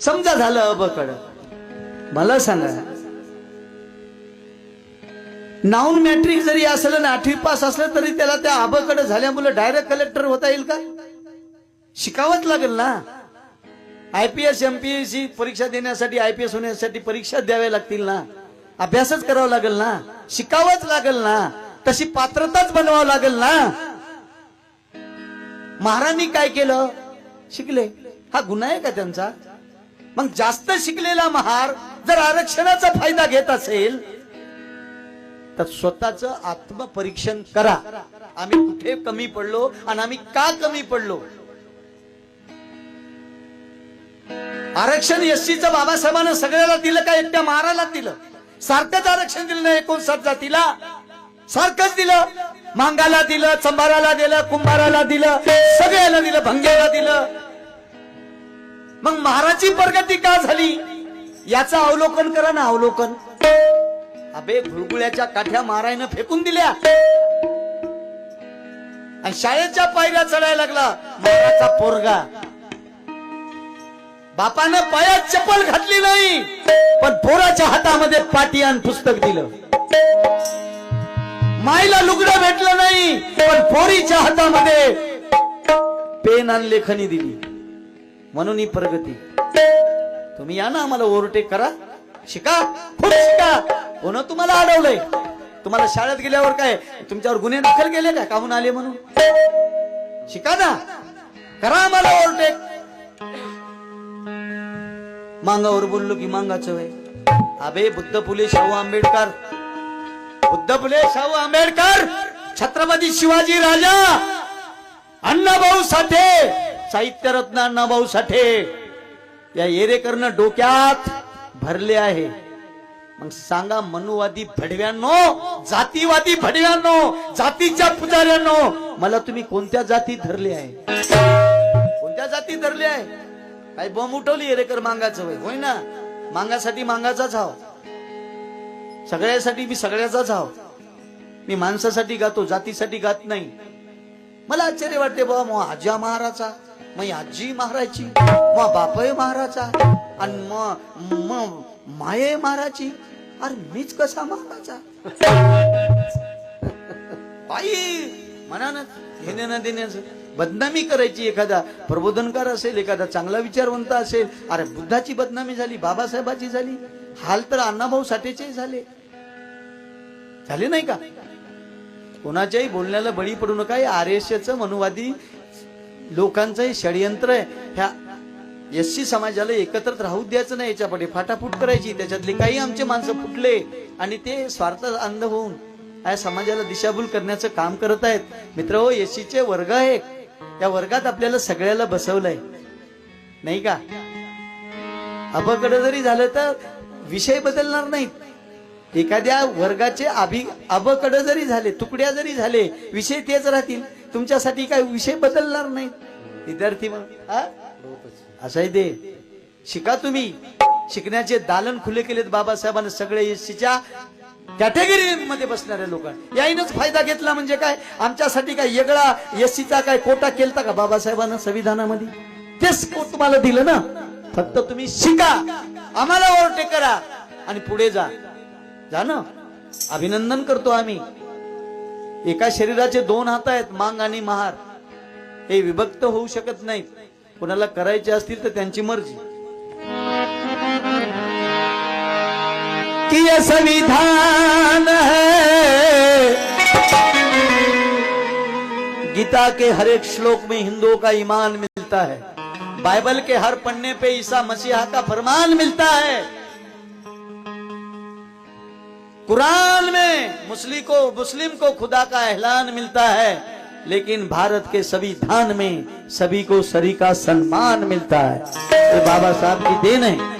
समजा झालं अबकड, मला सांगा नाऊन मॅट्रिक जरी असलं ना 8वी पास असलं तरी त्याला त्या अबकड झाल्यामुळे डायरेक्ट कलेक्टर होता येईल का? शिकावंच लागेल ना. IPS MPSC परीक्षा देण्यासाठी, IPS होण्यासाठी परीक्षा द्याव्या लागतील ना, अभ्यासच करावा लागेल ना, शिकावंच लागेल ना, तशी पात्रताच बनवावं लागेल ना. महाराणी काय केलं? शिकले. हा गुन्हा आहे का त्यांचा? मग जास्त शिकलेला महार जर आरक्षणाचा फायदा घेत असेल तर स्वतःच आत्मपरीक्षण करा. आम्ही कुठे कमी पडलो आणि आम्ही का कमी पडलो? आरक्षण एससीचं बाबासाहेबांना सगळ्याला दिलं का एकट्या महाराला दिलं? सारखंच आरक्षण दिलं ना 59 जातीला, सारखंच दिलं. मांगाला दिलं, चंभाराला दिलं, कुंभाराला दिलं, सगळ्याला दिलं, भंग्याला दिलं. मग महाराची प्रगती का झाली याचं अवलोकन करा ना, अवलोकन. अबे गुळगुळ्याच्या काठ्या महारायनं फेकून दिल्या आणि शाळेच्या पायऱ्या चढायला लागला महाराचा पोरगा. बापानं पायात चप्पल घातली नाही पण पोराच्या हातामध्ये पाटी आणि पुस्तक दिलं. माईला लुगडं भेटलं नाही पण पोरीच्या हातामध्ये पेन आणि लेखणी दिली. म्हणून ही प्रगती. तुम्ही या ना, आम्हाला ओव्हरटेक करा, शिका, खूप शिका. कोण तुम्हाला अडवलंय? तुम्हाला शाळेत गेल्यावर काय तुमच्यावर गुन्हे दाखल केले का काहून आले म्हणून? शिका ना, करा आम्हाला ओव्हरटेक. मांगावर बोललो की मांगाचं वय. अबे बुद्ध फुले शाहू आंबेडकर, बुद्ध फुले शाहू आंबेडकर, छत्रपती शिवाजी राजा, अण्णाभाऊ साठे, साहित्यरत्न अण्णाभाऊ साठे या येरेकरनं डोक्यात भरले आहे. मग सांगा मनुवादी भडव्यांनो, जातीवादी भडव्यांनो, जातीच्या पुजाऱ्यांनो, मला तुम्ही कोणत्या जाती धरले आहे? कोणत्या जाती धरले आहे? काही बॉम्ब उठवली येरेकर मांगाचं वय? होय ना, मांगासाठी मांगाचाच हाव, सगळ्यासाठी मी सगळ्याचाच हाव. मी माणसासाठी गातो, जातीसाठी गात नाही. मला आश्चर्य वाटते बाबा, मग आजा महाराचा, मग आजी महाराची, मग बापय महाराचा आणि मग माये महाराची. अरे मीच कसा महाराचा? बाई म्हणानं घेण्या देण्याचं बदनामी करायची. एखादा प्रबोधनकार असेल, एखादा चांगला विचारवंत असेल, अरे बुद्धाची बदनामी झाली, बाबासाहेबाची झाली, हाल तर अण्णाभाऊ साठेचे झाले नाही का? कोणाच्याही बोलण्याला बळी पडू नका. RSSचं मनुवादी लोकांचं षडयंत्र आहे. ह्या एससी समाजाला एकत्र राहू द्यायचं नाही, याच्यापुढे फाटाफूट करायची. त्याच्यातले काही आमचे माणसं फुटले आणि ते स्वार्थ अंध होऊन या समाजाला दिशाभूल करण्याचं काम करत आहेत. मित्र, एससीचे वर्ग आहे, या वर्गात आपल्याला सगळ्याला बसवलंय नाही का? अबकड जरी झालं तर विषय बदलणार नाहीत. एखाद्या वर्गाचे अबकड जरी झाले, तुकड्या जरी झाले, विषय तेच राहतील. तुमच्यासाठी काय विषय बदलणार नाहीत. विद्यार्थी असं आहे ते. शिका तुम्ही. शिकण्याचे दालन खुले केलेत बाबासाहेबांनी सगळे एससीच्या कॅटेगरी मध्ये बसणाऱ्या लोकांना. याईनच फायदा घेतला म्हणजे काय? आमच्यासाठी काय वेगळा एससीचा काय कोटा केलता का बाबासाहेबांना संविधानामध्ये? तेच तुम्हाला दिलं ना. फक्त तुम्ही शिका, आम्हाला ओव्हरटेक करा आणि पुढे जा ना. अभिनंदन करतो आम्ही. एका शरीराचे 2 हात आहेत, मांग आणि महार. हे विभक्त होऊ शकत नाहीत. कोणाला करायचे असतील तर त्यांची मर्जी. कि यह संविधान है, गीता के हर एक श्लोक में हिंदुओं का ईमान मिलता है, बाइबल के हर पन्ने पे ईसा मसीहा का फरमान मिलता है, कुरान में मुस्लिम को खुदा का एहलान मिलता है, लेकिन भारत के संविधान में सभी को सरी का सम्मान मिलता है. ये बाबा साहब की देन है.